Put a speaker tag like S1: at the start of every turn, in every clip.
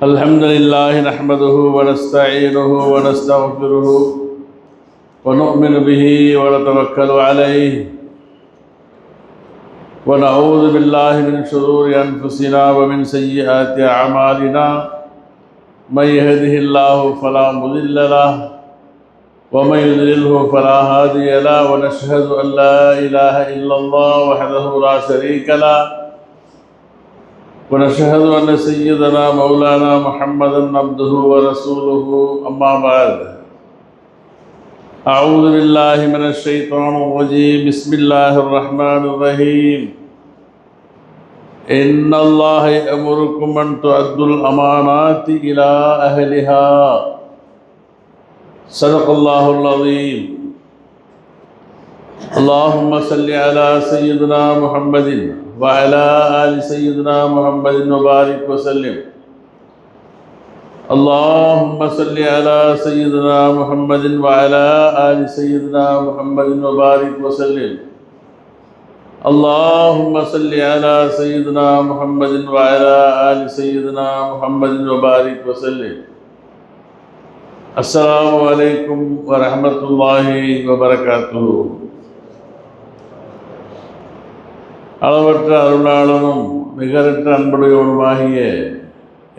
S1: الحمد لله نحمده ونستعينه ونستغفره ونؤمن به ونتوكل عليه ونعوذ بالله من شرور أنفسنا ومن سيئات أعمالنا من يهده الله فلا مضل له ومن يضلله فلا هادي له ونشهد أن لا إله إلا الله وحده لا شريك له ونشهد أن سيدنا مولانا محمدا عبده ورسوله أما بعد أعوذ بالله من الشيطان الرجيم بسم الله الرحمن الرحيم إن الله يأمركم أن تؤدوا الأمانات إلى أهلها صدق الله العظيم اللهم صل على سيدنا محمد وعلى آل سيدنا محمد وبارك وسلم اللهم صل على سيدنا محمد وعلى آل سيدنا محمد وبارك وسلم اللهم صل على سيدنا محمد وعلى آل سيدنا محمد وبارك وسلم السلام عليكم ورحمة الله وبركاته. அளவற்ற அருளாளனும் நிகரற்ற அன்புடையவனுமாகிய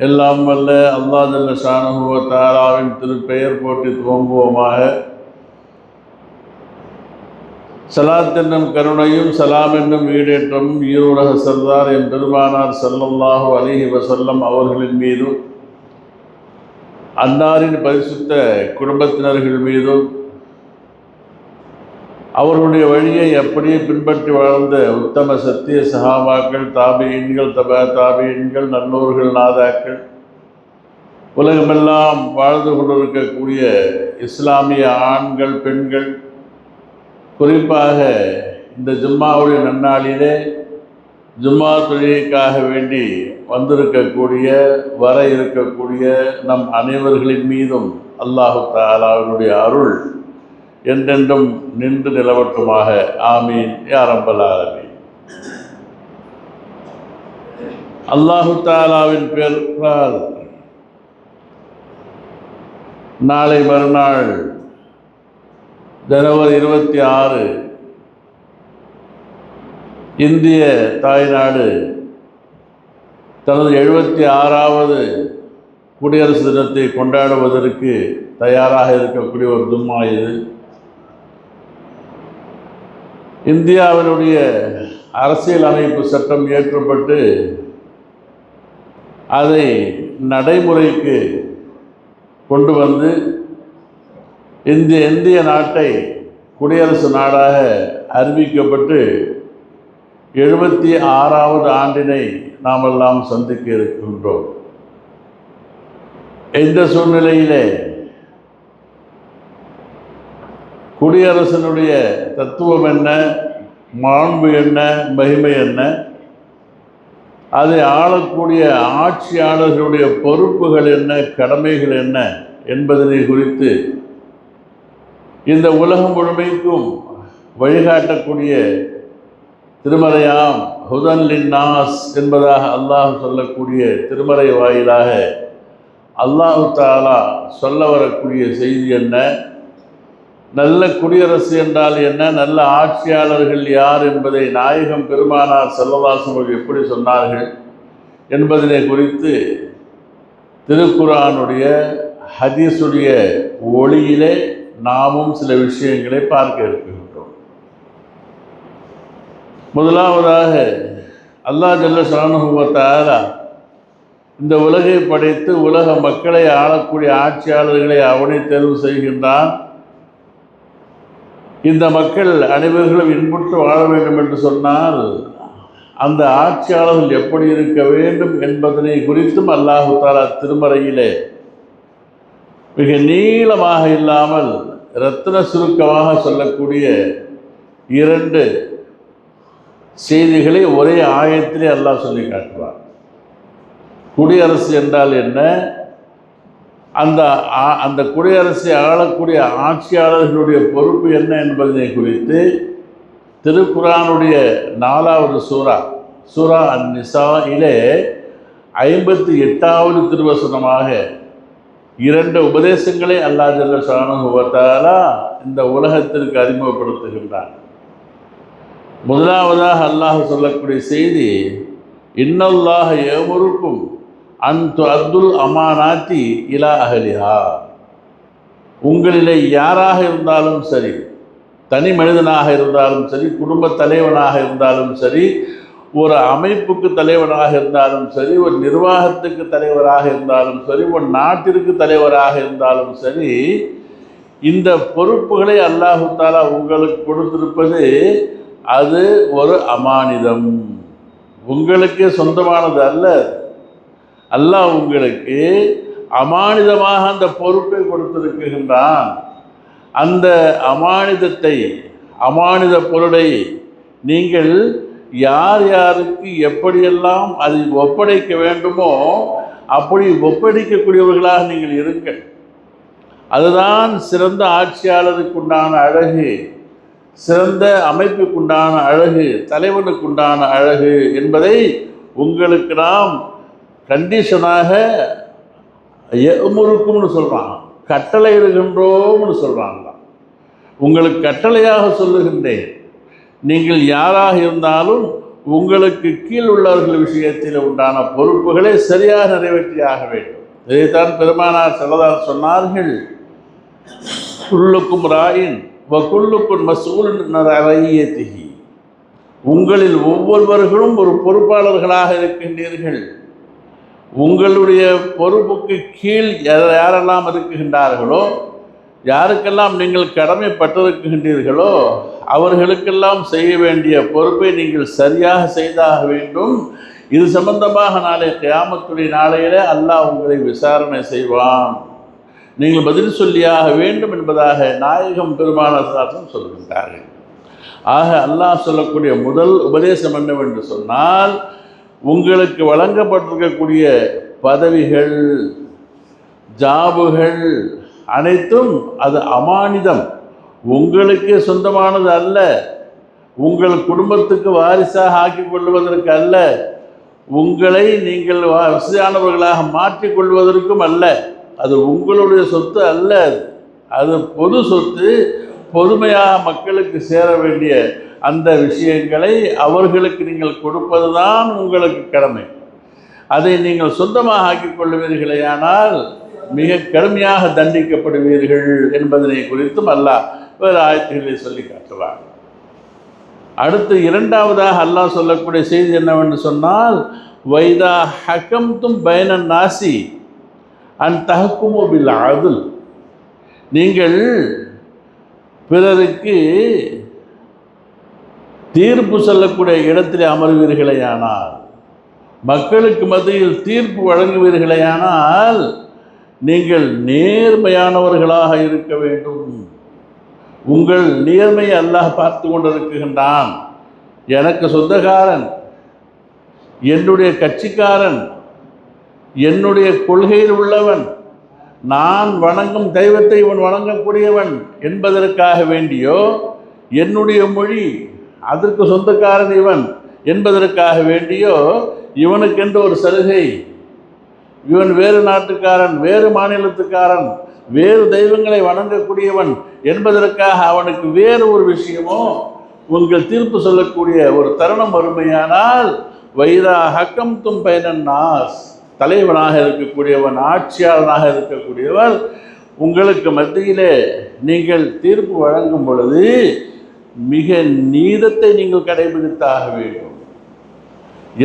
S1: எல்லாம் வல்ல அல்லாஹ் ஜல்ல ஷானஹு வ தஆலாவின் திருப்பெயர் போற்றி துவங்குவோமாக. சலாத் என்னும் கருணையும் சலாம் என்னும் ஈடேற்றமும் ஈருலக சர்தார் என் பெருமானார் ஸல்லல்லாஹு அலைஹி வஸல்லம் அவர்களின் மீதும் அன்னாரின் பரிசுத்த குடும்பத்தினர்கள் மீதும் அவர்களுடைய வழியை அப்படியே பின்பற்றி வாழ்ந்த உத்தம சத்திய சஹாபாக்கள், தாபியீன்கள், தாபியீன்கள், நல்லோர்கள், நாதாக்கள், உலகமெல்லாம் வாழ்ந்து கொண்டிருக்கக்கூடிய இஸ்லாமிய ஆண்கள், பெண்கள், குறிப்பாக இந்த ஜும்மாவுடைய நன்னாளிலே ஜும்மா தொழுகைக்காக வேண்டி வந்திருக்கக்கூடிய வர இருக்கக்கூடிய நம் அனைவர்களின் மீதும் அல்லாஹு தஆலாவினுடைய அருள் என்றென்றும் நின்று நிலவட்டுமாக. ஆமீன் யா ரப்பல் ஆலமீன். அல்லாஹு தஆலாவின் பெயரால் நாளை மறுநாள் ஜனவரி 26 இந்திய தாய்நாடு தனது 76வது குடியரசு தினத்தை கொண்டாடுவதற்கு தயாராக இருக்கக்கூடிய ஒரு ஜும்மா இது. இந்தியாவினுடைய அரசியல் அமைப்பு சட்டம் இயற்றப்பட்டு அதை நடைமுறைக்கு கொண்டு வந்து இந்திய நாட்டை குடியரசு நாடாக அறிவிக்கப்பட்டு 76வது ஆண்டினை நாமெல்லாம் சந்திக்க இருக்கின்றோம். இந்த சூழ்நிலையிலே குடியரசனுடைய தத்துவம் என்ன, மாண்பு என்ன, மகிமை என்ன, அதை ஆளக்கூடிய ஆட்சியாளர்களுடைய பொறுப்புகள் என்ன, கடமைகள் என்ன என்பதனை குறித்து இந்த உலகம் முழுமைக்கும் வழிகாட்டக்கூடிய திருமறையாம் ஹுதன் லின்னாஸ் என்பதாக அல்லாஹ் சொல்லக்கூடிய திருமறை வாயிலாக அல்லாஹு தஆலா சொல்ல வரக்கூடிய செய்தி என்ன, நல்ல குடியரசு என்றால் என்ன, நல்ல ஆட்சியாளர்கள் யார் என்பதை நாயகம் பெருமானார் ஸல்லல்லாஹு அலைஹி வஸல்லம் எப்படி சொன்னார்கள் என்பதனை குறித்து திருக்குர்ஆனுடைய ஹதீஸுடைய ஒளியிலே நாமும் சில விஷயங்களை பார்க்க இருக்கின்றோம். முதலாவதாக அல்லாஹ் ஜல்ல ஷானஹு வ தஆலா இந்த உலகை படைத்து உலக மக்களை ஆளக்கூடிய ஆட்சியாளர்களை அவனை தேர்வு செய்கின்றான். இந்த மக்கள் அனைவர்களும் இன்புற்று வாழ வேண்டும் என்று சொன்னால் அந்த ஆட்சியாளர்கள் எப்படி இருக்க வேண்டும் என்பதனை குறித்தும் அல்லாஹு தஆலா திருமறையிலே மிக நீளமாக இல்லாமல் இரத்தின சுருக்கமாக சொல்லக்கூடிய 2 செய்திகளை ஒரே ஆயத்திலே அல்லாஹ் சொல்லி காட்டுவார். குடியரசு என்றால் என்ன, அந்த குடியரசை ஆளக்கூடிய ஆட்சியாளர்களுடைய பொறுப்பு என்ன என்பதனை குறித்து திருக்குர்ஆனுடைய 4வது சூரா அன்-நிசாயிலே 58வது திருவசனமாக 2 உபதேசங்களை அல்லாஹ் ஜல்ல ஷானஹு வ தஆலா இந்த உலகத்திற்கு அறிமுகப்படுத்துகின்றான். முதலாவதாக அல்லாஹ் சொல்லக்கூடிய செய்தி, இன்னல்லாஹ யஅமுருக்கும் அன் துஅத்துல் அமானாத்தி இலா அஹ்லிஹா. உங்களிலே யாராக இருந்தாலும் சரி, தனி மனிதனாக இருந்தாலும் சரி, குடும்ப தலைவனாக இருந்தாலும் சரி, ஒரு அமைப்புக்கு தலைவராக இருந்தாலும் சரி, ஒரு நிர்வாகத்துக்கு தலைவராக இருந்தாலும் சரி, ஒரு நாட்டிற்கு தலைவராக இருந்தாலும் சரி, இந்த பொறுப்புகளை அல்லாஹு தஆலா உங்களுக்கு கொடுத்திருப்பது அது ஒரு அமானிதம், உங்களுக்கு சொந்தமானது அல்ல. அல்லாஹ் உங்களுக்கு அமானிதமாக அந்த பொறுப்பை கொடுத்திருக்கின்றான். அந்த அமானிதத்தை, அமானித பொருளை நீங்கள் யார் யாருக்கு எப்படியெல்லாம் அதை ஒப்படைக்க வேண்டுமோ அப்படி ஒப்படைக்கக்கூடியவர்களாக நீங்கள் இருங்கள். அதுதான் சிறந்த ஆட்சியாளருக்குண்டான அழகு, சிறந்த அமைப்புக்குண்டான அழகு, தலைவனுக்குண்டான அழகு என்பதை உங்களுக்கு நாம் கண்டிஷனாக எமுருக்கும்னு சொல்கிறான், கட்டளை இடுகின்றோம்னு சொல்கிறாங்க. உங்களுக்கு கட்டளையாக சொல்லுகின்றேன், நீங்கள் யாராக இருந்தாலும் உங்களுக்கு கீழ் உள்ளவர்கள் விஷயத்தில் உண்டான பொறுப்புகளை சரியாக நிறைவேற்றியாக வேண்டும். இதைத்தான் பெருமானார் ஸல்லல்லாஹு சொன்னார்கள், குல்லுக்கும் ராயின் வ குல்லுக்கும் மஸ்ஊலுன் அன் ரஇய்யத்திஹி. உங்களில் ஒவ்வொருவர்களும் ஒரு பொறுப்பாளர்களாக இருக்கின்றீர்கள். உங்களுடைய பொறுப்புக்கு கீழ் யாரெல்லாம் இருக்குகின்றார்களோ, யாருக்கெல்லாம் நீங்கள் கடமைப்பட்டிருக்கின்றீர்களோ அவர்களுக்கெல்லாம் செய்ய வேண்டிய பொறுப்பை நீங்கள் சரியாக செய்தாக வேண்டும். இது சம்பந்தமாக நாளை கியாமத்துடைய நாளையிலே அல்லாஹ் உங்களை விசாரணை செய்வான், நீங்கள் பதில் சொல்லியாக வேண்டும் என்பதாக நாயகம் பெருமானார் சொல்கின்றார்கள். ஆக அல்லாஹ் சொல்லக்கூடிய முதல் உபதேசம் என்னவென்று சொன்னால், உங்களுக்கு வழங்கப்பட்டிருக்கக்கூடிய பதவிகள், ஜாபுகள் அனைத்தும் அது அமானிதம், உங்களுக்கு சொந்தமானது அல்ல, உங்கள் குடும்பத்துக்கு வாரிசாக ஆக்கிக் கொள்வதற்கு அல்ல, உங்களை நீங்கள் வசதியானவர்களாக மாற்றிக்கொள்வதற்கும் அல்ல. அது உங்களுடைய சொத்து அல்ல, அது பொது சொத்து. பொதுமையாக மக்களுக்கு சேர வேண்டிய அந்த விஷயங்களை அவர்களுக்கு நீங்கள் கொடுப்பது தான் உங்களுக்கு கடமை. அதை நீங்கள் சொந்தமாக ஆக்கிக் கொள்ளுவீர்களேயானால் மிக கடுமையாக தண்டிக்கப்படுவீர்கள் என்பதனை குறித்தும் அல்லாஹ் வேறு ஆயத்துக்களை சொல்லி காட்டுவார். அடுத்து இரண்டாவதாக அல்லாஹ் சொல்லக்கூடிய செய்தி என்னவென்று சொன்னால், வைதா ஹக்கம்தும் பைனன் நாசி அன் தஹக்குமு பில் அத்ல். நீங்கள் பிறருக்கு தீர்ப்பு சொல்லக்கூடிய இடத்திலே அமர்வீர்களேயானால், மக்களுக்கு மத்தியில் தீர்ப்பு வழங்குவீர்களேயானால் நீங்கள் நேர்மையானவர்களாக இருக்க வேண்டும். உங்கள் நேர்மையை அல்லாஹ் பார்த்து கொண்டிருக்கின்றான். எனக்கு சொந்தக்காரன், என்னுடைய கட்சிக்காரன், என்னுடைய கொள்கையில் உள்ளவன், நான் வணங்கும் தெய்வத்தை இவன் வணங்கக்கூடியவன் என்பதற்காக வேண்டியோ, என்னுடைய மொழி அதற்கு சொந்தக்காரன் இவன் என்பதற்காக வேண்டியோ இவனுக்கென்று ஒரு சலுகை, இவன் வேறு நாட்டுக்காரன், வேறு மாநிலத்துக்காரன், வேறு தெய்வங்களை வணங்கக்கூடியவன் என்பதற்காக அவனுக்கு வேறு ஒரு விஷயமோ உங்கள் தீர்ப்பு சொல்லக்கூடிய ஒரு தருணம் வறுமையானால், வைதா ஹக்கம்தும் பைனன் நாஸ், தலைவனாக இருக்கக்கூடியவன், ஆட்சியாளனாக இருக்கக்கூடியவர் உங்களுக்கு மத்தியிலே நீங்கள் தீர்ப்பு வழங்கும் பொழுது மிக நீதத்தை நீங்கள் கடைபிடித்தாக வேண்டும்.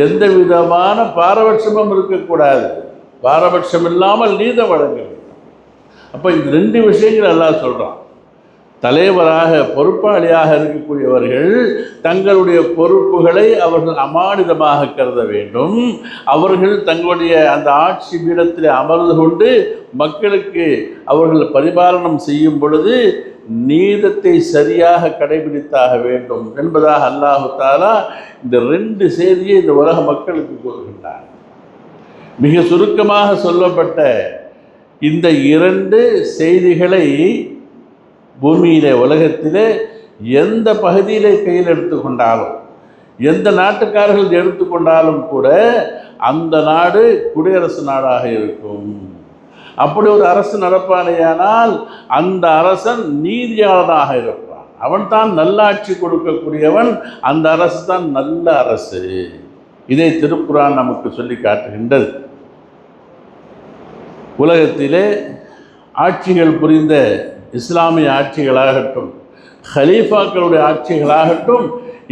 S1: எந்த விதமான பாரபட்சமும் இருக்கக்கூடாது, பாரபட்சம் இல்லாமல் நீதம் வழங்க வேண்டும். அப்போ இந்த 2 விஷயங்கள் எல்லாம் சொல்கிறான். தலைவராக பொறுப்பாளியாக இருக்கக்கூடியவர்கள் தங்களுடைய பொறுப்புகளை அவர்கள் அமானிதமாக கருத வேண்டும். அவர்கள் தங்களுடைய அந்த ஆட்சி பீடத்தில் அமர்ந்து கொண்டு மக்களுக்கு அவர்கள் பரிபாலனம் செய்யும் பொழுது நீதத்தை சரியாக கடைபிடித்தாக வேண்டும் என்பதாக அல்லாஹு தஆலா இந்த 2 செய்தியை இந்த உலக மக்களுக்கு கூறுகின்றார். மிக சுருக்கமாக சொல்லப்பட்ட இந்த 2 செய்திகளை பூமியிலே, உலகத்திலே எந்த பகுதியிலே கையில் எடுத்துக்கொண்டாலும், எந்த நாட்டுக்காரர்கள் எடுத்துக்கொண்டாலும் கூட அந்த நாடு குடியரசு நாடாக இருக்கும். அப்படி ஒரு அரசு நடப்பானேயானால் அந்த அரசன் நீதியாளனாக இருப்பான். அவன் தான் நல்லாட்சி கொடுக்கக்கூடியவன். அந்த அரசு தான் நல்ல அரசு. இதை திருக்குர்ஆன் நமக்கு சொல்லி காட்டுகின்றது. உலகத்திலே ஆட்சிகள் புரிந்த இஸ்லாமிய ஆட்சிகளாகட்டும், ஹலீஃபாக்களுடைய ஆட்சிகளாகட்டும்,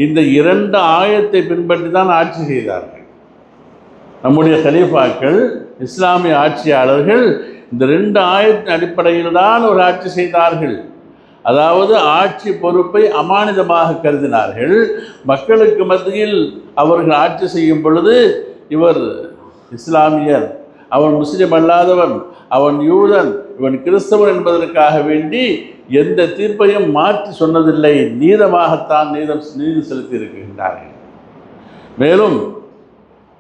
S1: இந்த 2 ஆயத்தை பின்பற்றி தான் ஆட்சி செய்தார்கள். நம்முடைய ஹலீஃபாக்கள், இஸ்லாமிய ஆட்சியாளர்கள் இந்த 2 ஆயத்தின் அடிப்படையில் தான் ஒரு ஆட்சி செய்தார்கள். அதாவது ஆட்சி பொறுப்பை அமானிதமாக கருதினார்கள். மக்களுக்கு மத்தியில் அவர்கள் ஆட்சி செய்யும் பொழுது இவர் இஸ்லாமியர், அவன் முஸ்லிம் அல்லாதவன், அவன் யூதன், இவன் கிறிஸ்தவன் என்பதற்காக வேண்டி எந்த தீர்ப்பையும் மாற்றி சொன்னதில்லை. நீதமாகத்தான் நீதி செலுத்தி இருக்கின்றார்கள். மேலும்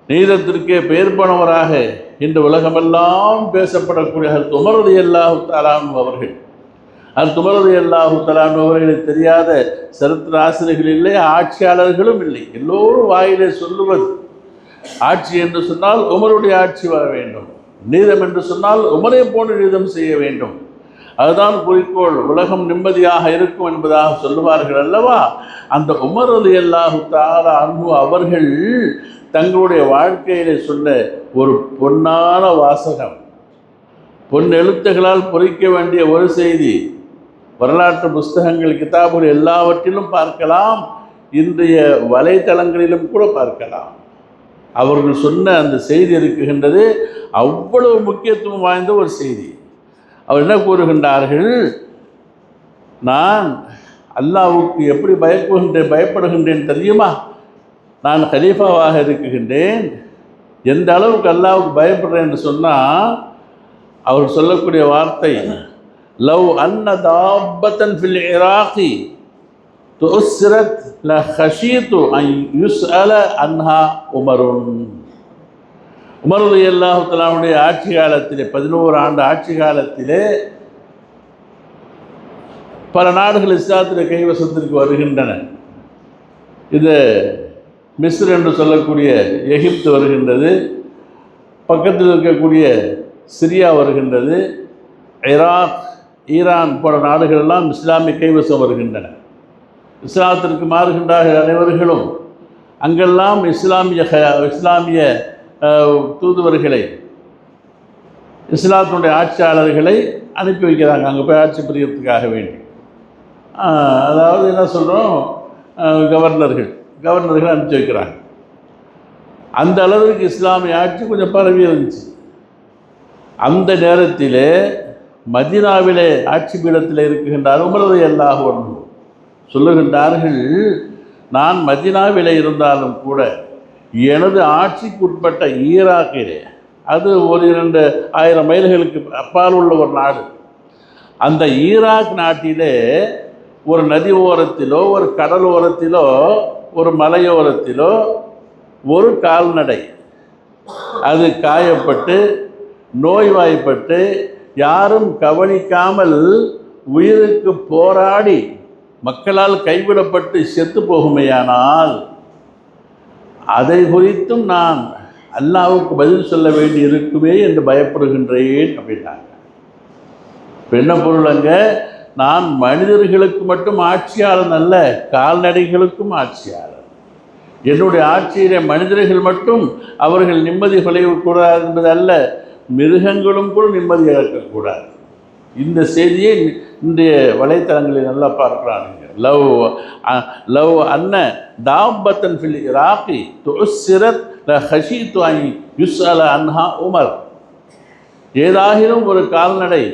S1: நீதத்திற்கே பெயர் போனவராக இன்று உலகமெல்லாம் பேசப்படக்கூடிய ஹஜ்ரத் உமர் ரலியல்லாஹு தஆலா அன்ஹு அவர்கள், ஹஜ்ரத் உமர் ரலியல்லாஹு தஆலா அன்ஹு அவர்களை தெரியாத சரித்திர ஆசிரியர்கள் இல்லை, ஆட்சியாளர்களும் இல்லை. எல்லோரும் வாயிலே சொல்லுவது, ஆட்சி என்று சொன்னால் உமருடைய ஆட்சி வர வேண்டும், நீதம் என்று சொன்னால் உமரை போன்று நீதம் செய்ய வேண்டும், அதுதான் குறிக்கோள், உலகம் நிம்மதியாக இருக்கும் என்பதாக சொல்லுவார்கள் அல்லவா. அந்த உமர் ரலியல்லாஹு தஆலா அன்ஹு அவர்கள் தங்களுடைய வாழ்க்கையிலே சொன்ன ஒரு பொன்னான வாசகம், பொன் எழுத்துகளால் பொறிக்க வேண்டிய ஒரு செய்தி, வரலாற்று புஸ்தகங்கள், கிதாபுகள் எல்லாவற்றிலும் பார்க்கலாம், இன்றைய வலைத்தளங்களிலும் கூட பார்க்கலாம். அவர்கள் சொன்ன அந்த செய்தி இருக்குகின்றது, அவ்வளவு முக்கியத்துவம் வாய்ந்த ஒரு செய்தி. அவர் என்ன கூறுகின்றார்கள், நான் அல்லாஹ்வுக்கு எப்படி பயப்படுகின்றேன் தெரியுமா? நான் கலீஃபாவாக இருக்குகின்றேன். எந்த அளவுக்கு அல்லாஹ்வுக்கு பயப்படுறேன் என்று சொன்னால், அவர் சொல்லக்கூடிய வார்த்தை, லவ் அன்ன தாப்பத்தன் ஃபில் இராகி துஸ்ரத் லஹஷீது அன் யுஸ்அல அன்ஹா உமருன். உமர் ரலியல்லாஹு தஆலாவுடைய ஆட்சி காலத்திலே, 11 ஆண்டு ஆட்சி காலத்திலே பல நாடுகள் இஸ்லாத்திலே கைவசத்திற்கு வருகின்றன. இது மிஸ்ர் என்று சொல்லக்கூடிய எகிப்து வருகின்றது, பக்கத்தில் இருக்கக்கூடிய சிரியா வருகின்றது, ஈராக், ஈரான் போன்ற நாடுகளெல்லாம் இஸ்லாமிய கைவசம் வருகின்றன. இஸ்லாத்திற்கு மாறுகின்றார்கள் அனைவர்களும். அங்கெல்லாம் இஸ்லாமிய தூதுவர்களை, இஸ்லாத்தினுடைய ஆட்சியாளர்களை அனுப்பி வைக்கிறாங்க அங்கே போய் ஆட்சி புரியறதுக்காக வேண்டி. அதாவது என்ன சொல்கிறோம், கவர்னர்கள் அனுப்பிச்சி வைக்கிறாங்க. அந்த அளவுக்கு இஸ்லாமிய ஆட்சி கொஞ்சம் பரவி இருந்துச்சு. அந்த நேரத்திலே மதீனாவிலே ஆட்சி பீடத்தில் இருக்குகின்றார் உமர் ரலியல்லாஹு அன்ஹு. சொல்லுகின்றார்கள், நான் மதீனாவிலே இருந்தாலும் கூட எனது ஆட்சிக்குட்பட்ட ஈராக்கிலே, அது 1-2 மைல்களுக்கு அப்பால் உள்ள ஒரு நாடு, அந்த ஈராக் நாட்டிலே ஒரு நதி ஓரத்திலோ, ஒரு கடல் ஓரத்திலோ, ஒரு மலையோரத்திலோ ஒரு கால்நடை அது காயப்பட்டு நோய்வாய்ப்பட்டு யாரும் கவனிக்காமல் உயிருக்கு போராடி மக்களால் கைவிடப்பட்டு செத்து போகுமையானால் அதை குறித்தும் நான் அல்லாஹ்வுக்கு பதில் சொல்ல வேண்டி இருக்குமே என்று பயப்படுகின்றேன் அப்படின்னாங்க. என்ன பொருள் அங்கே, நான் மனிதர்களுக்கு மட்டும் ஆட்சியாளன் அல்ல, கால்நடைகளுக்கும் ஆட்சியாளர். என்னுடைய ஆட்சியிலே மனிதர்கள் மட்டும் அவர்கள் நிம்மதி குலையக்கூடாது என்பது அல்ல, மிருகங்களும் கூட நிம்மதி இழக்கக்கூடாது. இந்த செய்தியை இன்றைய வலைத்தளங்களில் நல்லா பார்க்குறானுங்க. லவ் அன்ன தாப்பத்தன் ஃபில் இராகி துஸ்ஸிரத் லஹஷீது அன் யுஸ்அல அன்ஹா உமர். ஏதாகிலும் ஒரு கால்நடை,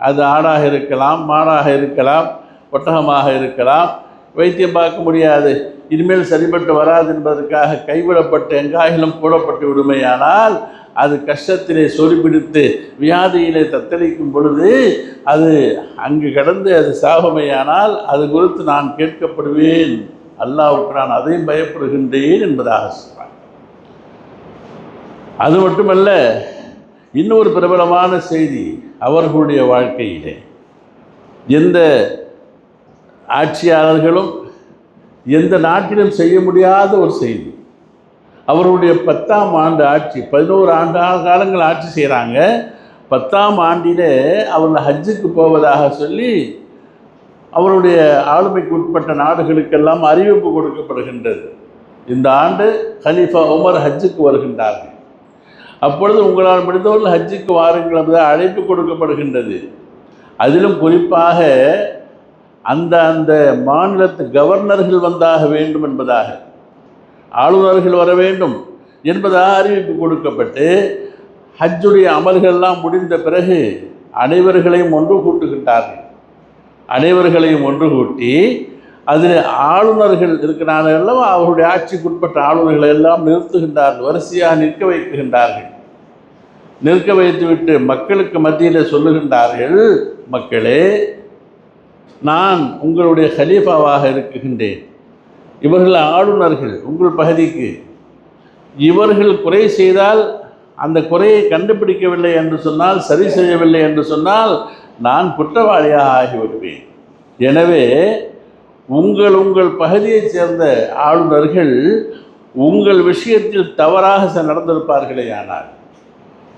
S1: அது ஆடாக இருக்கலாம், மாடாக இருக்கலாம், ஒட்டகமாக இருக்கலாம், வைத்தியம் பார்க்க முடியாது, இனிமேல் சரிபட்டு வராது என்பதற்காக கைவிடப்பட்டு எங்காகிலும் போடப்பட்டு விடுமையானால் அது கஷ்டத்திலே சொறிபிடித்து வியாதியிலே தத்தளிக்கும் பொழுது அது அங்கு கடந்து அது சாகுமையானால் அது குறித்து நான் கேட்கப்படுவேன், அல்லாஹ்வுக்கு நான் அதையும் பயப்படுகின்றேன் என்பதாக சொல்றார். அது மட்டுமல்ல, இன்னொரு பிரபலமான செய்தி அவர்களுடைய வாழ்க்கையிலே, எந்த ஆட்சியாளர்களும் எந்த நாட்டிலும் செய்ய முடியாத ஒரு செய்தி. அவருடைய 10ஆம் ஆண்டு ஆட்சி, 11 ஆண்டு காலங்கள் ஆட்சி செய்கிறாங்க. 10ஆம் ஆண்டிலே அவர்கள் ஹஜ்ஜுக்கு போவதாக சொல்லி அவருடைய ஆளுமைக்கு உட்பட்ட நாடுகளுக்கெல்லாம் அறிவிப்பு கொடுக்கப்படுகின்றது. இந்த ஆண்டு கலீஃபா உமர் ஹஜ்ஜுக்கு வருகின்றார்கள். அப்பொழுது உங்களால் முடிந்தவர்கள் ஹஜ்ஜுக்கு வாருங்கள் என்பது அழைப்பு கொடுக்கப்படுகின்றது. அதிலும் குறிப்பாக அந்த மாநிலத்து கவர்னர்கள் வந்தாக வேண்டும் என்பதாக, ஆளுநர்கள் வர வேண்டும் என்பதாக அறிவிப்பு கொடுக்கப்பட்டு ஹஜ்ஜுடைய அமல்கள்லாம் முடிந்த பிறகு அனைவர்களையும் ஒன்று கூட்டுகின்றார்கள். அனைவர்களையும் ஒன்று கூட்டி அதில் ஆளுநர்கள் இருக்கிறார்கள், அவருடைய ஆட்சிக்குட்பட்ட ஆளுநர்களை எல்லாம் நிறுத்துகின்றார்கள், வரிசையாக நிற்க வைக்கின்றார்கள். நிற்க வைத்துவிட்டு மக்களுக்கு மத்தியில் சொல்லுகின்றார்கள், மக்களே, நான் உங்களுடைய கலீஃபாவாக இருக்குகின்றேன். இவர்கள் ஆளுநர்கள் உங்கள் பகுதிக்கு. இவர்கள் குறை செய்தால் அந்த குறையை கண்டுபிடிக்கவில்லை என்று சொன்னால், சரி செய்யவில்லை என்று சொன்னால் நான் குற்றவாளியாக ஆகிவிடுவேன். எனவே உங்கள் பகுதியைச் சேர்ந்த ஆளுநர்கள் உங்கள் விஷயத்தில் தவறாக நடந்திருப்பார்களே ஆனால்,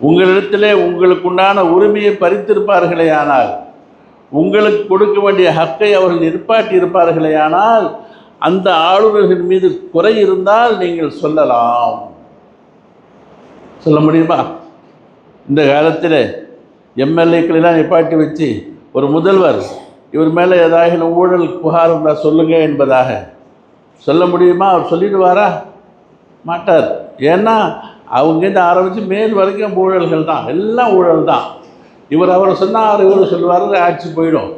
S1: உங்களிடத்திலே உங்களுக்குண்டான உரிமையை பறித்திருப்பார்களே ஆனால், உங்களுக்கு கொடுக்க வேண்டிய ஹக்கை அவர்கள் நிற்பாட்டி இருப்பார்களே ஆனால், அந்த ஆளுநர்கள் மீது குறை இருந்தால் நீங்கள் சொல்லலாம். சொல்ல முடியுமா? இந்த காலத்தில் எம்எல்ஏக்களெல்லாம் நிப்பாட்டி வச்சு ஒரு முதல்வர் இவர் மேலே ஏதாவது ஊழல் புகார் இருந்தால் சொல்லுங்கள் என்பதாக சொல்ல முடியுமா? அவர் சொல்லிடுவாரா? மாட்டார். ஏன்னா அவங்கேருந்து ஆரம்பித்து மேல் வரைக்கும் ஊழல்கள் தான், எல்லாம் ஊழல் தான். இவர் அவரை சொன்னார், இவர் சொல்லுவார், ஆட்சி போயிடும்.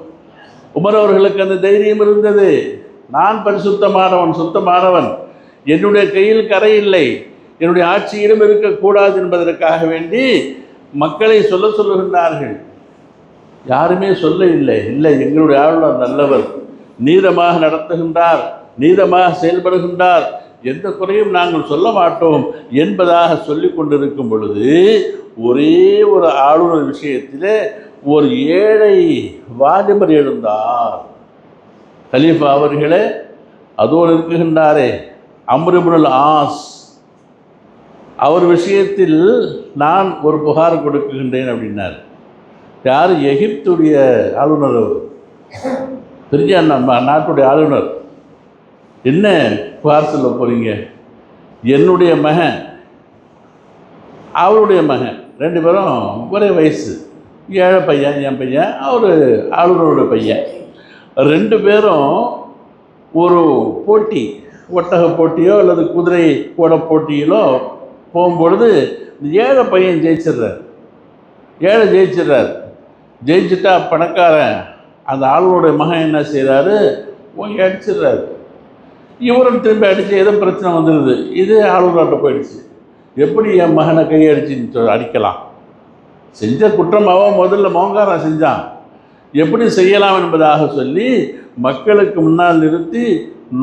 S1: உமர் அவர்களுக்கு அந்த தைரியம் இருந்தது. நான் பரிசுத்தமானவன், சுத்தமானவன், என்னுடைய கையில் கரை இல்லை, என்னுடைய ஆட்சியிலும் இருக்கக்கூடாது என்பதற்காக வேண்டி மக்களை சொல்லுகின்றார்கள். யாருமே சொல்ல இல்லை, எங்களுடைய ஆளுநர் நல்லவர், நீதமாக நடத்துகின்றார், நீதமாக செயல்படுகின்றார், எந்த குறையும் நாங்கள் சொல்ல மாட்டோம் என்பதாக சொல்லி கொண்டிருக்கும் பொழுது ஒரே ஒரு ஆளுநர் விஷயத்திலே ஒரு ஏழை வாலிபர் எழுந்தார். கலீஃபா அவர்களே, அதோடு இருக்குகின்றாரே அம்ர் இப்னுல் ஆஸ், அவர் விஷயத்தில் நான் ஒரு புகார் கொடுக்குகின்றேன் அப்படின்னார். யார்? எகிப்துடைய ஆளுநர், அவர் பெரிய நாட்டுடைய ஆளுநர். என்ன புகார் சொல்ல போகிறீங்க? என்னுடைய மகன், அவருடைய மகன், 2 பேரும் ஒரே வயசு, ஏழை பையன், என் பையன், அவர் ஆளுநருடைய பையன். 2 பேரும் ஒரு போட்டி, ஒட்டக போட்டியோ அல்லது குதிரை ஓட போட்டியிலோ போகும்பொழுது ஏழை பையன் ஜெயிச்சிடுறார். ஜெயிச்சுட்டா பணக்காரன் அந்த ஆளுநருடைய மகன் என்ன செய்கிறாரு? ஓங்கி அடிச்சிடுறாரு. இவரும் திரும்பி அடித்து ஏதோ பிரச்சனை வந்துடுது. இது ஆளுநர்கிட்ட போயிடுச்சு. எப்படி என் மகனை கையடிச்சு அடிக்கலாம்? செஞ்ச குற்றமாவோ முதல்ல மோங்காரம் செஞ்சான், எப்படி செய்யலாம் என்பதாக சொல்லி மக்களுக்கு முன்னால் நிறுத்தி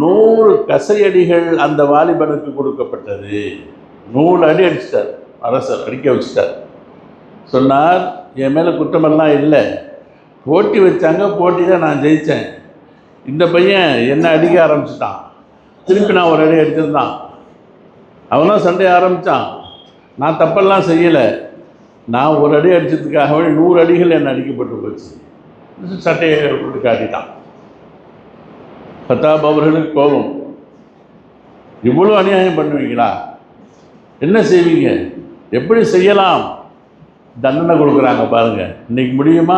S1: 100 கசையடிகள் அந்த வாலிபனுக்கு கொடுக்கப்பட்டது. 100 அடி அடிச்சிட்டார். அரசர் அடிக்க வச்சிட்டார். சொன்னார், என் மேலே குற்றமெல்லாம் இல்லை, போட்டி வச்சாங்க, போட்டி தான் நான் ஜெயித்தேன். இந்த பையன் என்ன அடிக்க ஆரம்பிச்சிட்டான், திருப்பி நான் ஒரு அடி அடிச்சிருந்தான், அவனும் சண்டையை ஆரம்பித்தான். நான் தப்பெல்லாம் செய்யலை, நான் ஒரு அடி அடித்ததுக்காகவே 100 அடிகள் என்னை அடிக்கப்பட்டு போச்சு. சட்டையை போட்டு காட்டிட்டான். கத்தாப் அவர்களுக்கு கோபம், இவ்வளோ அநியாயம் பண்ணுவீங்களா? என்ன செய்வீங்க? எப்படி செய்யலாம்? தண்டனை கொடுக்குறாங்க பாருங்கள். இன்றைக்கி முடியுமா?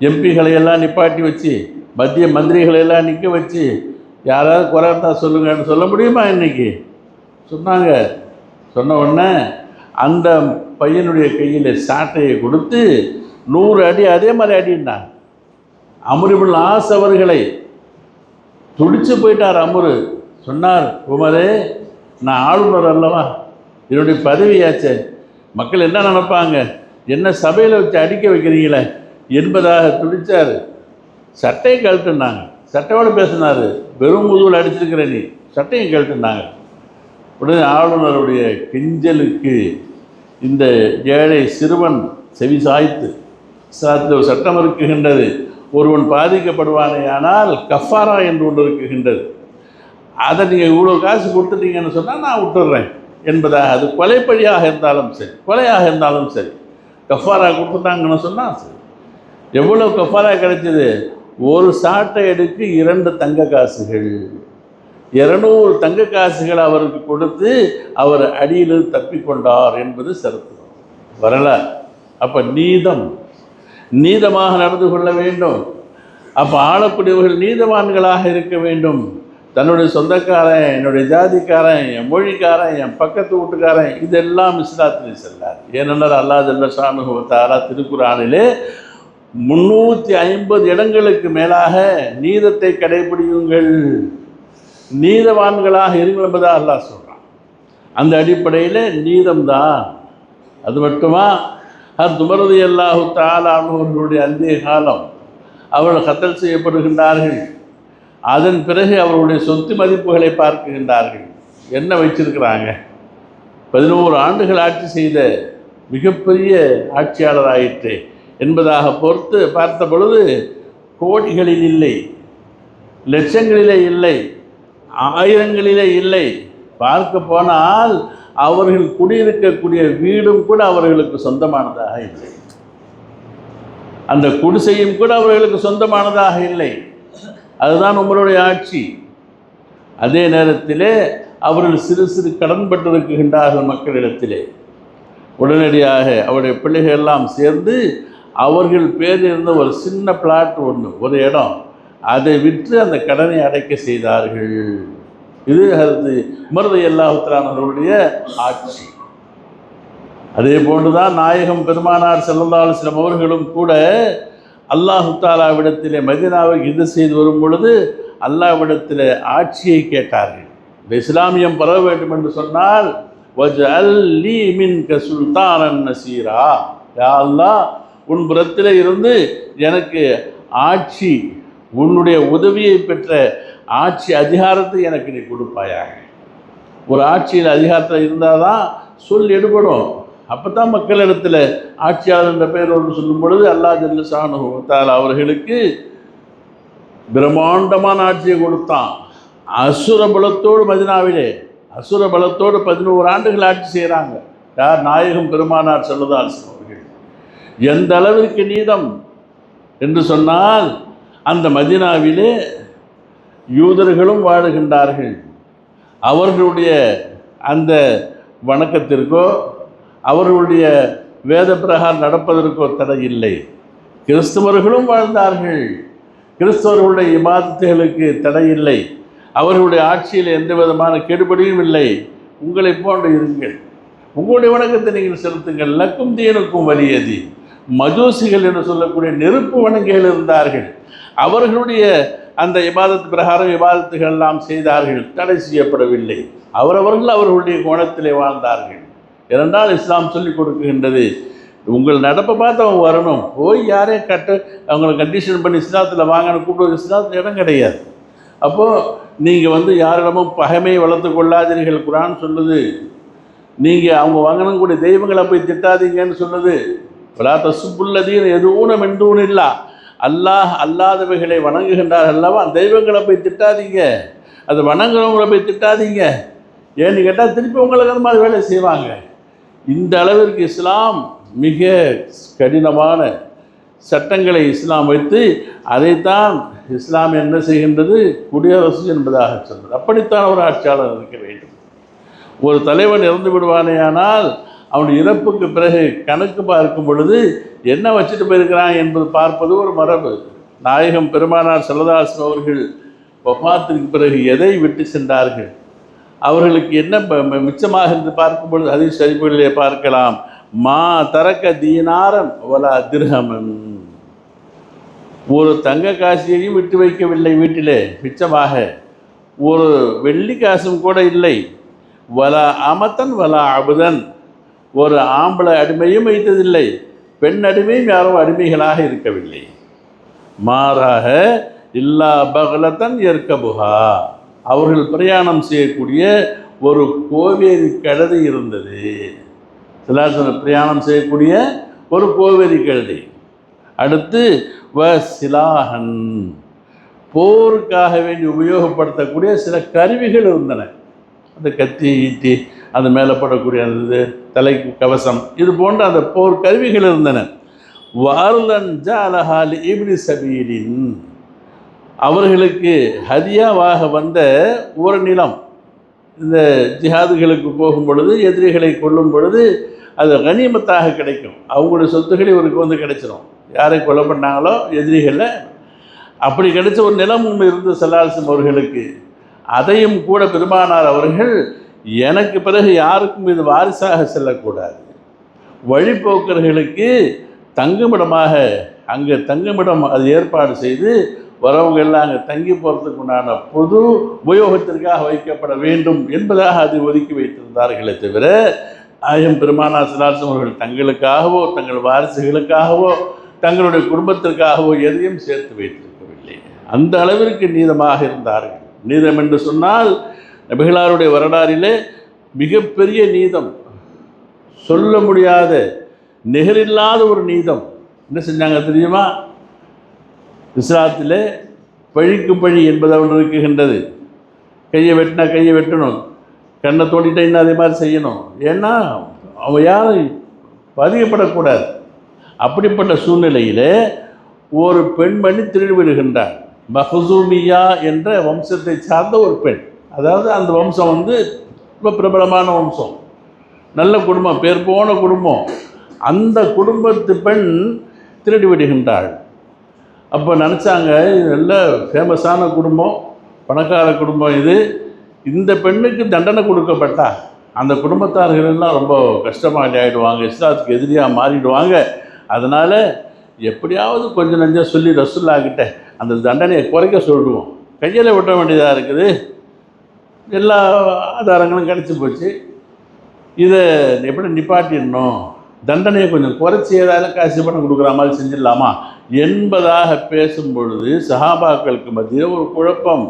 S1: எம்பிகளை எல்லாம் நிப்பாட்டி வச்சு, மத்திய மந்திரிகளையெல்லாம் நிற்க வச்சு, யாராவது குறை இருந்தால் சொல்லுங்கன்னு சொல்ல முடியுமா? இன்றைக்கி சொன்னாங்க. சொன்ன உடனே அந்த பையனுடைய கையில் சாட்டையை கொடுத்து 100 அடி அதே மாதிரி அடினாங்க. அம்ர் இப்னுல் ஆஸ் அவர்களை துடிச்சு போயிட்டார். அம்ரு சொன்னார், உமரே, நான் ஆளுநர் அல்லவா, என்னுடைய பதவியாச்சே, மக்கள் என்ன நினைப்பாங்க, என்ன சபையில் வச்சு அடிக்க வைக்கிறீங்களே என்பதாக துடித்தார். சட்டையை கழட்டுனாங்க. சட்டையோடு பேசினார். வெறும் முதுகில் அடிச்சிருக்கிற நீ, சட்டையை கழட்டுனாங்க. உடனே ஆளுநருடைய கெஞ்சலுக்கு இந்த ஏழை சிறுவன் செவி சாய்த்து, ஒரு சட்டம் இருக்குகின்றது, ஒருவன் பாதிக்கப்படுவானே ஆனால் கஃபாரா என்று ஒன்று இருக்குகின்றது. அதை நீங்கள் இவ்வளோ காசு கொடுத்துட்டீங்கன்னு சொன்னால் நான் விட்டுடுறேன் என்பதாக. அது கொலைப்பழியாக இருந்தாலும் சரி, கொலையாக இருந்தாலும் சரி, கஃபாரா கொடுத்துட்டாங்கன்னு சொன்னால் சரி. எவ்வளோ கஃபாரா கிடைச்சிது? ஒரு சாட்டை எடுக்கு 2 தங்க காசுகள், 200 தங்க காசுகள் அவருக்கு கொடுத்து அவர் அடியில் தப்பிக்கொண்டார் என்பது சரித்திரம், வரலாறு. அப்போ நீதமாக நடந்து கொள்ள வேண்டும். அப்போ ஆளக்கூடியவர்கள் நீதவான்களாக இருக்க வேண்டும். தன்னுடைய சொந்தக்காரன், என்னுடைய ஜாதிக்காரன், என் மொழிக்காரன், என் பக்கத்து வீட்டுக்காரன், இதெல்லாம் இஸ்லாத்தில் செல்லாது. ஏனென்றால் அல்லாஹ் ஜல்ல ஷானுஹு வ தஆலா திருக்குர்ஆனிலே 350 இடங்களுக்கு மேலாக நீதத்தை கடைபிடியுங்கள், நீதவான்களாக இருங்கள் என்பதாக அல்லாஹ் சொல்கிறான். அந்த அடிப்படையில் நீதம்தான். அது மட்டுமா, உமர் ரலியல்லாஹு தஆலா அவர்களுடைய அந்திய காலம் அவர்கள் கத்தல் செய்யப்படுகின்றார்கள். அதன் பிறகு அவர்களுடைய சொத்து மதிப்புகளை பார்க்கின்றார்கள். என்ன வச்சிருக்கிறாங்க? 11 ஆண்டுகள் ஆட்சி செய்த மிகப்பெரிய ஆட்சியாளராயிற்று என்பதாக பார்த்த பொழுது கோடிகளில் இல்லை, லட்சங்களிலே இல்லை, ஆயிரங்களிலே இல்லை. பார்க்க போனால் அவர்கள் குடியிருக்கக்கூடிய வீடும் கூட அவர்களுக்கு சொந்தமானதாக இல்லை, அந்த குடிசையும் கூட அவர்களுக்கு சொந்தமானதாக இல்லை. அதுதான் உங்களுடைய ஆட்சி. அதே நேரத்திலே அவர்கள் சிறு சிறு கடன் பட்டிருக்கின்றார்கள் மக்களிடத்திலே. உடனடியாக அவருடைய பிள்ளைகள் எல்லாம் சேர்ந்து அவர்கள் பேரில் இருந்த ஒரு சின்ன பிளாட் ஒன்று, ஒரு இடம், அதை விற்று அந்த கடனை அடைக்க செய்தார்கள். இது உமர் ரலியல்லாஹு தஆலா அவர்களுடைய ஆட்சி. அதே போன்றுதான் நாயகம் பெருமானார் ஸல்லல்லாஹு அலைஹி வஸல்லம் அவர்களும் கூட அல்லாஹு தஆலாவிடத்திலே மதீனாவுக்கு இது செய்து வரும் பொழுது அல்லாஹ்விடத்தில் ஆட்சியை கேட்டார்கள். இந்த இஸ்லாமியம் பரவ வேண்டும் என்று சொன்னால் வஜஅல் லீ மின்க சுல்தானன் நசீரா, யா அல்லாஹ் உன் புறத்தில் இருந்து எனக்கு ஆட்சி, உன்னுடைய உதவியை பெற்ற ஆட்சி அதிகாரத்தை எனக்கு நீ கொடுப்பாயாக. ஒரு ஆட்சியில் அதிகாரத்தில் இருந்தால் தான் சொல் எடுபடும். அப்போ தான் மக்களிடத்தில் ஆட்சியாளர் என்ற பெயர் ஒன்று சொல்லும் பொழுது அல்லாஹ் ஜல்ல ஷானுஹு வ தஆலா அவர்களுக்கு பிரம்மாண்டமான ஆட்சியை கொடுத்தான். அசுர பலத்தோடு மதீனாவிலே, அசுர பலத்தோடு 11 ஆண்டுகள் ஆட்சி செய்கிறாங்க. யார்? நாயகம் பெருமானார் ஸல்லல்லாஹு அலைஹி வஸல்லம் அவர்கள். எந்த அளவிற்கு நீதம் என்று சொன்னால், அந்த மதீனாவிலே யூதர்களும் வாழுகின்றார்கள். அவர்களுடைய அந்த வணக்கத்திற்கோ அவர்களுடைய வேத பிரகாரம் நடப்பதற்கோ தடை இல்லை. கிறிஸ்தவர்களும் வாழ்ந்தார்கள், கிறிஸ்தவர்களுடைய இபாதத்துகளுக்கு தடை இல்லை. அவர்களுடைய ஆட்சியில் எந்த விதமான கெடுபடியும் இல்லை. உங்களை போன்று இருங்கள், உங்களுடைய வணக்கத்தை நீங்கள் செலுத்துங்கள். லக்கும் தீனுக்கும் வலியதி. மஜூசிகள் என்று சொல்லக்கூடிய நெருப்பு வணங்கிகள் இருந்தார்கள். அவர்களுடைய அந்த இபாதத்து பிரகாரம் இபாதத்துகள் எல்லாம் செய்தார்கள், தடை செய்யப்படவில்லை. அவரவர்கள் அவர்களுடைய கோணத்திலே வாழ்ந்தார்கள். இரண்டால் இஸ்லாம் சொல்லிக் கொடுக்குகின்றது, உங்கள் நடப்பை பார்த்து அவங்க வரணும். போய் யாரையும் அவங்கள கண்டிஷன் பண்ணி இஸ்லாத்தில் வாங்கன்னு கூப்பிட்டு இஸ்லாத்தில் இடம் கிடையாது. அப்போது நீங்கள் யாரிடமும் பகைமையை வளர்த்து கொள்ளாதீர்கள் குர்ஆன் சொல்லுது. நீங்கள் அவங்க வாங்கணுங்கூடிய தெய்வங்களை போய் திட்டாதீங்கன்னு சொல்லுது. வலா தசுப்புல்லதீன யதுஊன மின் தூனில்லாஹ், அல்லாஹ் அல்லாதவைகளை வணங்குகின்றார்கள் அல்லவா, தெய்வங்களை போய் திட்டாதீங்க, அது வணங்குறவங்களை போய் திட்டாதீங்க. ஏன்னு கேட்டால் திருப்பி உங்களுக்கு அந்த மாதிரி வேலை செய்வாங்க. இந்த அளவிற்கு இஸ்லாம் மிக கடினமான சட்டங்களை இஸ்லாம் வைத்து அதைத்தான் இஸ்லாம் என்ன செய்கின்றது, குடியரசு என்பதாக சொல்றது. அப்படித்தான் ஒரு ஆட்சியாளர் இருக்க வேண்டும். ஒரு தலைவன் இறந்து விடுவானேயானால் அவனுடைய இறப்புக்கு பிறகு கணக்கு பார்க்கும் பொழுது என்ன வச்சுட்டு போயிருக்கிறான் என்பது பார்ப்பது ஒரு மரபு. நாயகம் பெருமானார் ஸல்லல்லாஹு அலைஹி வஸல்லம் அவர்கள் வஃபாத்திற்கு பிறகு எதை விட்டு சென்றார்கள், அவர்களுக்கு என்ன மிச்சமாக இருந்து பார்க்கும் பொழுது ஹதீஸ் ஷரீஃபிலே பார்க்கலாம், மா தரக்க தீனாரன் வலா திர்ஹமன், ஒரு தங்க காசியையும் விட்டு வைக்கவில்லை வீட்டிலே மிச்சமாக, ஒரு வெள்ளி காசும் கூட இல்லை. வலா அமத்தன் வலா அபுதன், ஒரு ஆம்பளை அடிமையும் வைத்ததில்லை, பெண் அடிமையும் யாரும் அடிமைகளாக இருக்கவில்லை. மாறாக இல்லா பகலத்தன் ஏற்கபுகா, அவர்கள் பிரயாணம் செய்யக்கூடிய ஒரு கோவேரி கழுதை இருந்தது. சிலாசன பிரயாணம் செய்யக்கூடிய ஒரு கோவேரி கழுதை. அடுத்து வ சிலாஹன், போருக்காக வேண்டி உபயோகப்படுத்தக்கூடிய சில கருவிகள் இருந்தன. அந்த கத்தி, ஈட்டி, அது மேலே போடக்கூடிய அந்த தலைக்கு கவசம், இது போன்ற அந்த போர் கருவிகள் இருந்தன. வாருலன் ஜாலஹாலி இப்னி சபீலின், அவர்களுக்கு ஹதியாவாக வந்த ஒரு நிலம், இந்த ஜிஹாதுகளுக்கு போகும் பொழுது, எதிரிகளை கொல்லும் பொழுது அது கனிமத்தாக கிடைக்கும். அவங்களுடைய சொத்துக்கள் இவருக்கு வந்து கிடைச்சிடும். யாரை கொலை பண்ணாங்களோ எதிரிகளில் அப்படி கிடைச்ச ஒரு நிலம் ஒன்று இருந்து ஸல்லல்லாஹு அவர்களுக்கு, அதையும் கூட பெருமானார் அவர்கள் எனக்கு பிறகு யாருக்கும் இது வாரிசாக செல்லக்கூடாது, வழிபோக்கர்களுக்கு தங்குமிடமாக அங்கே தங்குமிடம் அது ஏற்பாடு செய்து வரவங்க எல்லாம் அங்கே தங்கி போகிறதுக்கு உண்டான பொது உபயோகத்திற்காக வைக்கப்பட வேண்டும் என்பதாக அதை ஒதுக்கி வைத்திருந்தார்களே தவிர பெருமானார் ஸல்லல்லாஹு அவர்கள் தங்களுக்காகவோ தங்கள் வாரிசுகளுக்காகவோ தங்களுடைய குடும்பத்திற்காகவோ எதையும் சேர்த்து வைத்திருக்கவில்லை. அந்த அளவிற்கு நீதமாக இருந்தார்கள். நீதம் என்று சொன்னால் நபிகளாருடைய வரலாறிலே மிகப்பெரிய நீதம், சொல்ல முடியாத நிகரில்லாத ஒரு நீதம். என்ன செஞ்சாங்க தெரியுமா? இஸ்லாத்திலே பழிக்கு பழி என்பது ஒன்று இருக்குகின்றது. கையை வெட்டினா கையை வெட்டணும், கண்ணை தோண்டிட்டா இன்னும் அதே மாதிரி செய்யணும். ஏன்னா அவன் யாரும் பாதிக்கப்படக்கூடாது. அப்படிப்பட்ட சூழ்நிலையில் ஒரு பெண்மணி திருடி விடுகின்றார். மஹ்சூமியா என்ற வம்சத்தை சார்ந்த ஒரு பெண். அதாவது அந்த வம்சம் வந்து ரொம்ப பிரபலமான வம்சம், நல்ல குடும்பம், பேர் போன குடும்பம். அந்த குடும்பத்து பெண் திருடி விடுகின்றாள். அப்போ நினச்சாங்க இது நல்ல ஃபேமஸான குடும்பம், பணக்கார குடும்பம் இது, இந்த பெண்ணுக்கு தண்டனை கொடுக்கப்பட்டா அந்த குடும்பத்தார்கள் எல்லாம் ரொம்ப கஷ்டமாக ஆகிடுவாங்க, இஸ்லாத்துக்கு எதிரியாக மாறிடுவாங்க. அதனால் எப்படியாவது கொஞ்சம் நஞ்சம் சொல்லி ரசூலுல்லாஹ்கிட்ட அந்த தண்டனையை குறைக்க சொல்லிடுவோம். கையில் விட்ட வேண்டியதாக இருக்குது, எல்லா ஆதாரங்களும் கிடச்சி போச்சு, இதை எப்படி நிப்பாட்டிடணும், தண்டனையை கொஞ்சம் குறைச்சி ஏதாவது காசு பணம் கொடுக்குற மாதிரி செஞ்சிடலாமா என்பதாக பேசும் பொழுது சஹாபாக்களுக்கு மத்தியில் ஒரு குழப்பம்.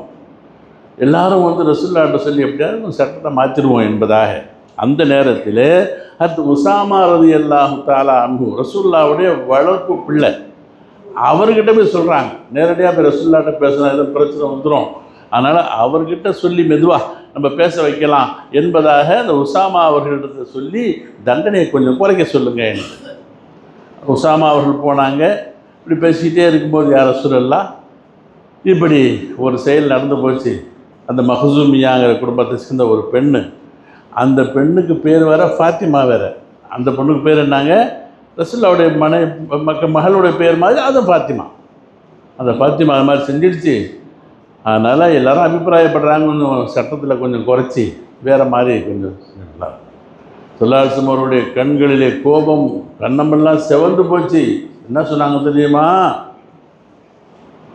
S1: எல்லாரும் வந்து ரசூலுல்லாஹ்ட்ட சொல்லி எப்படியாவது சட்டத்தை மாற்றிடுவோம் என்பதாக. அந்த நேரத்தில் அது உசாமா ரலியல்லாஹு தஆலா அன்ஹு, ரசூலுல்லாஹ்வுடைய வளர்ப்பு பிள்ளை, அவர்கிட்ட போய் சொல்கிறாங்க. நேரடியாக போய் ரசூலுல்லாஹ்ட்ட பேசினா எதுவும் பிரச்சனை வந்துடும், அதனால் அவர்கிட்ட சொல்லி மெதுவாக நம்ம பேச வைக்கலாம் என்பதாக அந்த உசாமா அவர்களிடத்தை சொல்லி தண்டனையை கொஞ்சம் குறைக்க சொல்லுங்கள். உசாமா அவர்கள் போனாங்க. இப்படி பேசிக்கிட்டே இருக்கும்போது யார் ரசூலுல்லாஹ் இப்படி ஒரு செயல் நடந்து போச்சு. அந்த மஹ்சூமியாங்கிற குடும்பத்தை சேர்ந்த ஒரு பெண்ணு, அந்த பெண்ணுக்கு பேர் வேறு ஃபாத்திமா வேறு. அந்த பொண்ணுக்கு பேர் என்னங்க, ரசூலுல்லாஹ்வுடைய மகளுடைய பேர் மாதிரி அதுவும் ஃபாத்திமா. அந்த ஃபாத்திமா அது மாதிரி செஞ்சிடுச்சு. அதனால் எல்லோரும் அபிப்பிராயப்படுறாங்க, கொஞ்சம் சட்டத்தில் கொஞ்சம் குறைச்சி வேறு மாதிரி கொஞ்சம் ஸல்லல்லாஹு அவருடைய கண்களிலே கோபம், கண்ணமெல்லாம் செவந்து போச்சு. என்ன சொன்னாங்க தெரியுமா?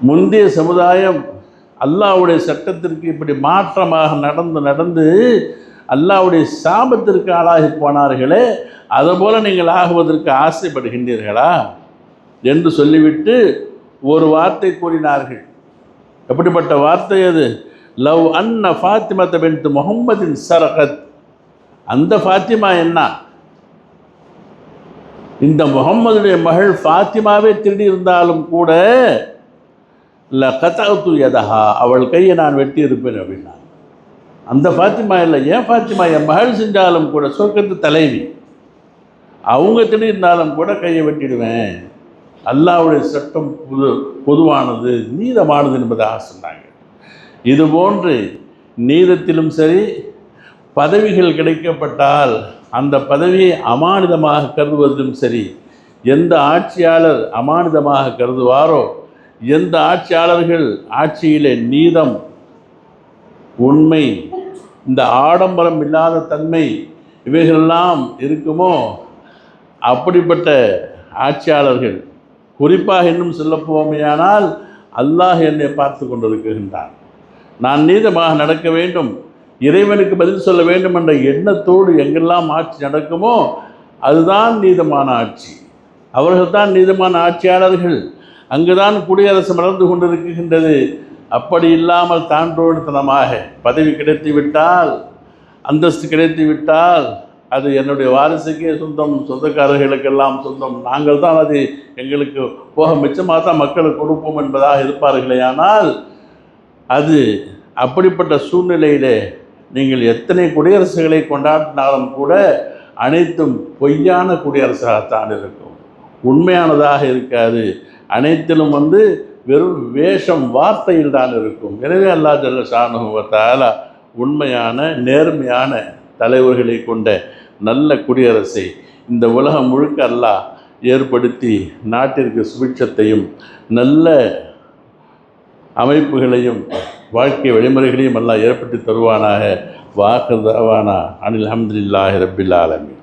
S1: முந்தைய சமுதாயம் அல்லாஹ்வுடைய சட்டத்திற்கு இப்படி மாற்றமாக நடந்து அல்லாஹ்வுடைய சாபத்திற்கு ஆளாகி போனார்களே, அதுபோல் நீங்கள் ஆகுவதற்கு ஆசைப்படுகின்றீர்களா என்று சொல்லிவிட்டு ஒரு வார்த்தை கூறினார்கள். எப்படிப்பட்ட வார்த்தை அது? லவ் அன்ன ஃபாத்திமத பின்த் முஹம்மதின் சரகத். அந்த ஃபாத்திமா என்ன, இந்த முஹம்மதுடைய மகள் ஃபாத்திமாவே திருடி இருந்தாலும் கூட லகதஅது யதஹா, அவள் கையை நான் வெட்டி இருப்பேன் அப்படின்னா. அந்த ஃபாத்திமா இல்லை, ஏன் ஃபாத்திமா என் மகள் செஞ்சாலும் கூட, சொர்க்கத்து தலைவி, அவங்க திருடி இருந்தாலும் கூட கையை வெட்டிடுவேன். அல்லாஹ்வுடைய சட்டம் பொதுவானது, நீதமானது என்பதாக சொன்னாங்க. இதுபோன்று நீதத்திலும் சரி, பதவிகள் கிடைக்கப்பட்டால் அந்த பதவியை அமானிதமாக கருதுவதிலும் சரி, எந்த ஆட்சியாளர் அமானிதமாக கருதுவாரோ, எந்த ஆட்சியாளர்கள் ஆட்சியிலே நீதம், உண்மை, இந்த ஆடம்பரம் இல்லாத தன்மை இவைகளெல்லாம் இருக்குமோ, அப்படிப்பட்ட ஆட்சியாளர்கள், குறிப்பாக இன்னும் சொல்லப்போமையானால் அல்லாஹ் என்னை பார்த்து கொண்டிருக்கின்றான், நான் நீதமாக நடக்க வேண்டும், இறைவனுக்கு பதில் சொல்ல வேண்டும் என்ற எண்ணத்தோடு எங்கெல்லாம் ஆட்சி நடக்குமோ அதுதான் நீதமான ஆட்சி. அவர்கள்தான் நீதமான ஆட்சியாளர்கள். அங்குதான் குடியரசு மலர்ந்து கொண்டிருக்கின்றது. அப்படி இல்லாமல் தாண்டோடுத்தனமாக பதவி கிடைத்து விட்டால், அந்தஸ்து கிடைத்து விட்டால் அது என்னுடைய வாரிசுக்கே சொந்தம், சொந்தக்காரர்களுக்கெல்லாம் சொந்தம், நாங்கள் தான் அது எங்களுக்கு போக மிச்சமாக தான் மக்களுக்கு கொடுப்போம் என்பதாக இருப்பார்களே. ஆனால் அது அப்படிப்பட்ட சூழ்நிலையிலே நீங்கள் எத்தனை குடியரசுகளை கொண்டாடினாலும் கூட அனைத்தும் பொய்யான குடியரசாகத்தான் இருக்கும், உண்மையானதாக இருக்காது. அனைத்திலும் வெறும் வேஷம், வார்த்தையில் தான் இருக்கும். எனவே அல்லாஹ் ஜல்ல ஷானுஹு வ தஆலா உண்மையான நேர்மையான தலைவர்களை கொண்ட நல்ல குடியரசை இந்த உலகம் முழுக்க அல்லாஹ் ஏற்படுத்தி நாட்டிற்கு சுபிட்சத்தையும் நல்ல அமைப்புகளையும் வாழ்க்கை வழிமுறைகளையும் அல்லாஹ் ஏற்படுத்தி தருவானாக. வாஹிர் தஅவானா அனில் ஹம்துலில்லாஹி ரப்பில் ஆலமீன்.